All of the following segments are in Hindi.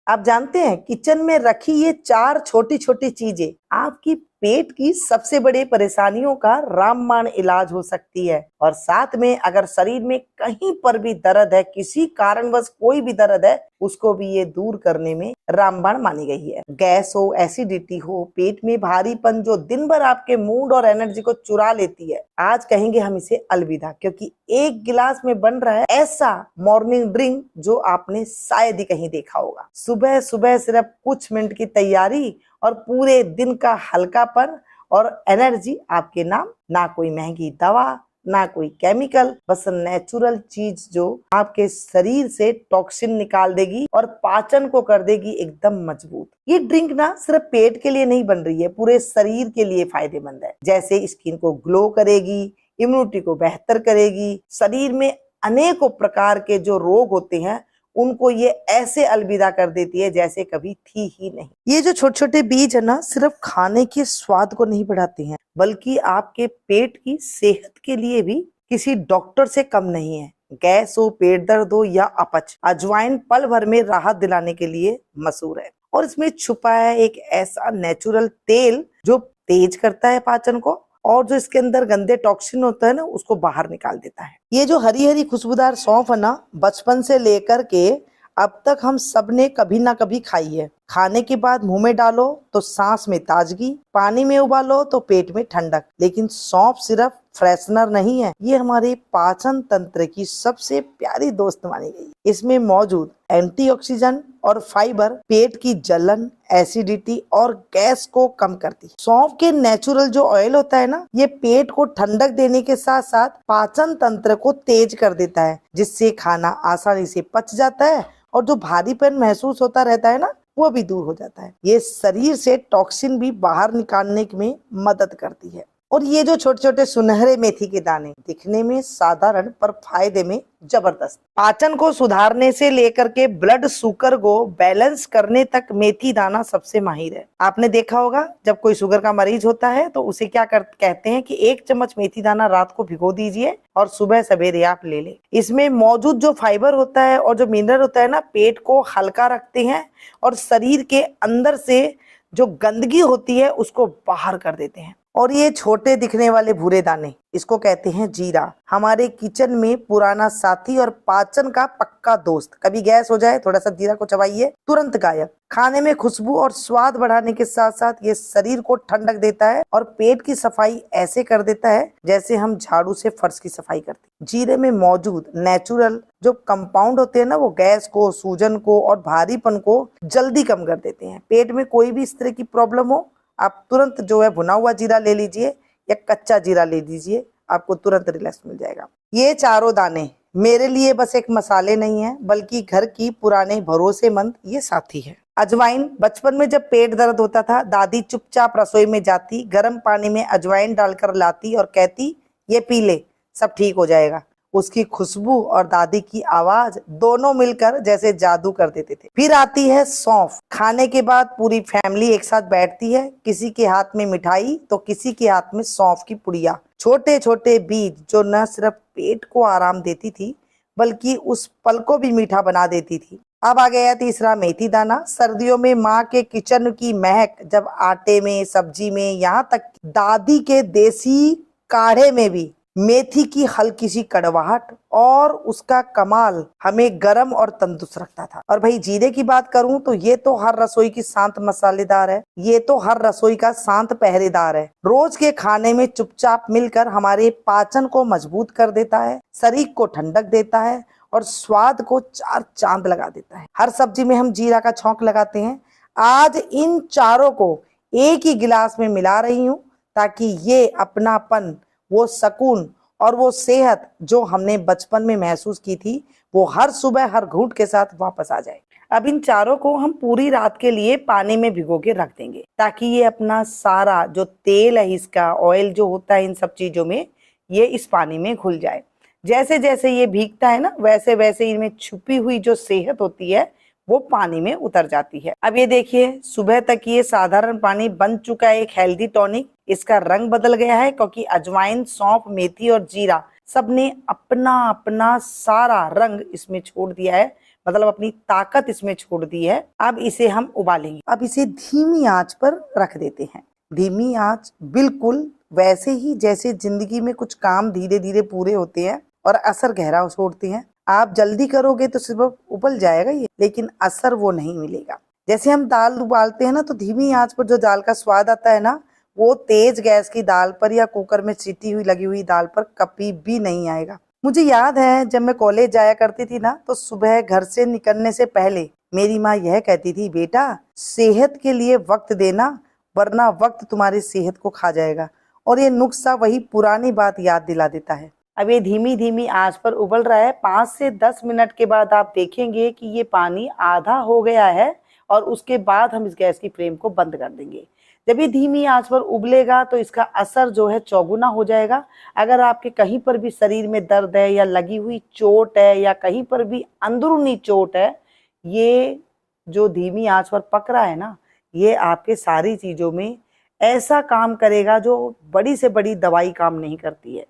आप जानते हैं किचन में रखी ये 4 छोटी छोटी चीजें आपकी पेट की सबसे बड़ी परेशानियों का रामबाण इलाज हो सकती है। और साथ में अगर शरीर में कहीं पर भी दर्द है, किसी कारणवश कोई भी दर्द है, उसको भी ये दूर करने में रामबाण मानी गई है। गैस हो, एसिडिटी हो, पेट में भारीपन जो दिन भर आपके मूड और एनर्जी को चुरा लेती है, आज कहेंगे हम इसे अलविदा, क्योंकि एक गिलास में बन रहा है ऐसा मॉर्निंग ड्रिंक जो आपने शायद ही कहीं देखा होगा। सुबह सुबह सिर्फ कुछ मिनट की तैयारी और पूरे दिन का हल्कापन और एनर्जी आपके नाम। ना कोई महंगी दवा, ना कोई केमिकल, बस नेचुरल चीज जो आपके शरीर से टॉक्सिन निकाल देगी और पाचन को कर देगी एकदम मजबूत। ये ड्रिंक ना सिर्फ पेट के लिए नहीं बन रही है, पूरे शरीर के लिए फायदेमंद है। जैसे स्किन को ग्लो करेगी, इम्यूनिटी को बेहतर करेगी, शरीर में अनेकों प्रकार के जो रोग होते हैं उनको ये ऐसे अलविदा कर देती है जैसे कभी थी ही नहीं। ये जो छोटे छोटे बीज है ना, सिर्फ खाने के स्वाद को नहीं बढ़ाते हैं, बल्कि आपके पेट की सेहत के लिए भी किसी डॉक्टर से कम नहीं है। गैस हो, पेट दर्द हो या अपच, अजवाइन पल भर में राहत दिलाने के लिए मशहूर है। और इसमें छुपा है एक ऐसा नेचुरल तेल जो तेज करता है पाचन को और जो इसके अंदर गंदे टॉक्सिन होता है ना, उसको बाहर निकाल देता है। ये जो हरी हरी खुशबूदार सौंफ है ना, बचपन से लेकर के अब तक हम सब ने कभी ना कभी खाई है। खाने के बाद मुंह में डालो तो सांस में ताजगी, पानी में उबालो तो पेट में ठंडक। लेकिन सौंफ सिर्फ फ्रेशनर नहीं है, ये हमारे पाचन तंत्र की सबसे प्यारी दोस्त मानी गई। इसमें मौजूद एंटीऑक्सीडेंट और फाइबर पेट की जलन, एसिडिटी और गैस को कम करती है। सौंफ के नेचुरल जो ऑयल होता है ना, ये पेट को ठंडक देने के साथ साथ पाचन तंत्र को तेज कर देता है, जिससे खाना आसानी से पच जाता है और जो भारीपन महसूस होता रहता है ना, वो भी दूर हो जाता है। ये शरीर से टॉक्सिन भी बाहर निकालने में मदद करती है। और ये जो छोटे छोटे सुनहरे मेथी के दाने, दिखने में साधारण पर फायदे में जबरदस्त, पाचन को सुधारने से लेकर के ब्लड शुगर को बैलेंस करने तक मेथी दाना सबसे माहिर है। आपने देखा होगा जब कोई शुगर का मरीज होता है तो उसे क्या कहते हैं कि 1 चम्मच मेथी दाना रात को भिगो दीजिए और सुबह सवेरे आप ले लें। इसमें मौजूद जो फाइबर होता है और जो मिनरल होता है ना, पेट को हल्का रखते हैं और शरीर के अंदर से जो गंदगी होती है उसको बाहर कर देते हैं। और ये छोटे दिखने वाले भूरे दाने, इसको कहते हैं जीरा, हमारे किचन में पुराना साथी और पाचन का पक्का दोस्त। कभी गैस हो जाए, थोड़ा सा जीरा को चबाइए, तुरंत गायब। खाने में खुशबू और स्वाद बढ़ाने के साथ साथ ये शरीर को ठंडक देता है और पेट की सफाई ऐसे कर देता है जैसे हम झाड़ू से फर्श की सफाई करते हैं। जीरे में मौजूद नेचुरल जो कंपाउंड होते हैं ना, वो गैस को, सूजन को और भारीपन को जल्दी कम कर देते हैं। पेट में कोई भी इस तरह की प्रॉब्लम हो, आप तुरंत जो है भुना हुआ जीरा ले लीजिए या कच्चा जीरा ले लीजिए, आपको तुरंत रिलैक्स मिल जाएगा। ये चारों दाने मेरे लिए बस एक मसाले नहीं है, बल्कि घर की पुराने भरोसेमंद ये साथी है। अजवाइन, बचपन में जब पेट दर्द होता था, दादी चुपचाप रसोई में जाती, गर्म पानी में अजवाइन डालकर लाती और कहती, ये पी ले, सब ठीक हो जाएगा। उसकी खुशबू और दादी की आवाज दोनों मिलकर जैसे जादू कर देते थे। फिर आती है सौंफ। खाने के बाद पूरी फैमिली एक साथ बैठती है, किसी के हाथ में मिठाई तो किसी के हाथ में सौंफ की पुड़िया। छोटे छोटे बीज जो न सिर्फ पेट को आराम देती थी, बल्कि उस पल को भी मीठा बना देती थी। अब आ गया तीसरा, मेथी दाना। सर्दियों में माँ के किचन की महक, जब आटे में, सब्जी में, यहाँ तक दादी के देसी काढ़े में भी मेथी की हल्की सी कड़वाहट और उसका कमाल हमें गर्म और तंदुरुस्त रखता था। और भाई जीरे की बात करूं तो ये तो हर रसोई की शांत मसालेदार है, ये तो हर रसोई का शांत पहरेदार है। रोज के खाने में चुपचाप मिलकर हमारे पाचन को मजबूत कर देता है, शरीर को ठंडक देता है और स्वाद को 4 चांद लगा देता है। हर सब्जी में हम जीरा का छौंक लगाते हैं। आज इन चारों को एक ही गिलास में मिला रही हूँ ताकि ये अपनापन, वो सुकून और वो सेहत जो हमने बचपन में महसूस की थी, वो हर सुबह हर घूंट के साथ वापस आ जाए। अब इन चारों को हम पूरी रात के लिए पानी में भिगो के रख देंगे ताकि ये अपना सारा जो तेल है, इसका ऑयल जो होता है इन सब चीजों में, ये इस पानी में घुल जाए। जैसे जैसे ये भीगता है ना, वैसे वैसे इनमें छुपी हुई जो सेहत होती है वो पानी में उतर जाती है। अब ये देखिए, सुबह तक ये साधारण पानी बन चुका है एक हेल्दी टॉनिक। इसका रंग बदल गया है क्योंकि अजवाइन, सौंफ, मेथी और जीरा सबने अपना अपना सारा रंग इसमें छोड़ दिया है। मतलब अपनी ताकत इसमें छोड़ दी है। अब इसे हम उबालेंगे। अब इसे धीमी आंच पर रख देते हैं। धीमी आंच बिल्कुल वैसे ही जैसे जिंदगी में कुछ काम धीरे धीरे पूरे होते हैं और असर गहरा छोड़ते हैं। आप जल्दी करोगे तो सिर्फ उबल जाएगा ये, लेकिन असर वो नहीं मिलेगा। जैसे हम दाल उबालते हैं ना, तो धीमी आंच पर जो दाल का स्वाद आता है ना, वो तेज गैस की दाल पर या कुकर में सीटी हुई लगी हुई दाल पर कभी भी नहीं आएगा। मुझे याद है जब मैं कॉलेज जाया करती थी ना, तो सुबह घर से निकलने से पहले मेरी माँ यह कहती थी, बेटा सेहत के लिए वक्त देना, वरना वक्त तुम्हारी सेहत को खा जाएगा। और ये नुस्खा वही पुरानी बात याद दिला देता है। अब ये धीमी धीमी आंच पर उबल रहा है। 5 से 10 मिनट के बाद आप देखेंगे कि ये पानी आधा हो गया है और उसके बाद हम इस गैस की फ्लेम को बंद कर देंगे। जब ये धीमी आंच पर उबलेगा तो इसका असर जो है चौगुना हो जाएगा। अगर आपके कहीं पर भी शरीर में दर्द है या लगी हुई चोट है या कहीं पर भी अंदरूनी चोट है, ये जो धीमी आंच पर पक रहा है ना, ये आपके सारी चीज़ों में ऐसा काम करेगा जो बड़ी से बड़ी दवाई काम नहीं करती है।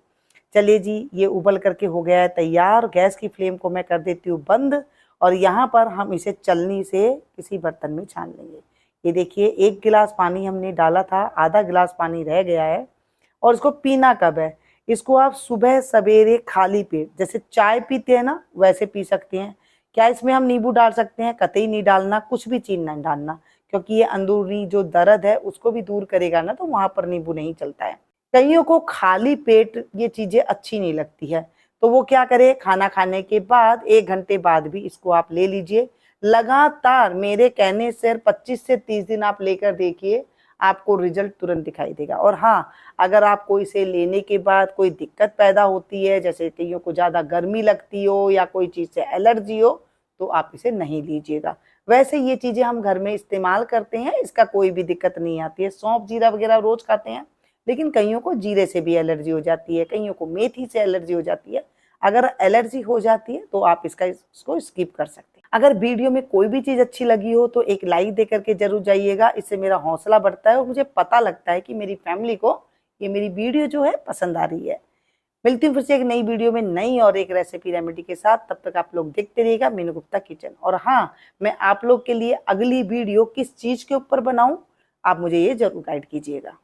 चलिए जी, ये उबल करके हो गया है तैयार। गैस की फ्लेम को मैं कर देती हूँ बंद और यहाँ पर हम इसे छलनी से किसी बर्तन में छान लेंगे। ये देखिए, 1 गिलास पानी हमने डाला था, आधा गिलास पानी रह गया है। और इसको पीना कब है? इसको आप सुबह सवेरे खाली पेट, जैसे चाय पीते हैं ना, वैसे पी सकते हैं। क्या इसमें हम नींबू डाल सकते हैं? कतई नहीं डालना, कुछ भी चीज़ नहीं डालना, क्योंकि ये अंदरूनी जो दर्द है उसको भी दूर करेगा ना, तो वहाँ पर नींबू नहीं चलता है। कईयों को खाली पेट ये चीज़ें अच्छी नहीं लगती है, तो वो क्या करे, खाना खाने के बाद 1 घंटे बाद भी इसको आप ले लीजिए। लगातार मेरे कहने से 25 से 30 दिन आप लेकर देखिए, आपको रिजल्ट तुरंत दिखाई देगा। और हाँ, अगर आपको इसे लेने के बाद कोई दिक्कत पैदा होती है, जैसे कईयों को ज़्यादा गर्मी लगती हो या कोई चीज़ से एलर्जी हो, तो आप इसे नहीं लीजिएगा। वैसे ये चीज़ें हम घर में इस्तेमाल करते हैं, इसका कोई भी दिक्कत नहीं आती है। सौंफ जीरा वगैरह रोज़ खाते हैं, लेकिन कईयों को जीरे से भी एलर्जी हो जाती है, कईयों को मेथी से एलर्जी हो जाती है। अगर एलर्जी हो जाती है तो आप इसको स्किप कर सकते हैं। अगर वीडियो में कोई भी चीज़ अच्छी लगी हो तो एक लाइक दे करके जरूर जाइएगा, इससे मेरा हौसला बढ़ता है और मुझे पता लगता है कि मेरी फैमिली को ये मेरी वीडियो जो है पसंद आ रही है। मिलती हूँ फिर से एक नई वीडियो में नई और एक रेसिपी रेमेडी के साथ। तब तक आप लोग देखते रहिएगा मीनू गुप्ता किचन। और हाँ, मैं आप लोग के लिए अगली वीडियो किस चीज़ के ऊपर बनाऊँ, आप मुझे ये जरूर गाइड कीजिएगा।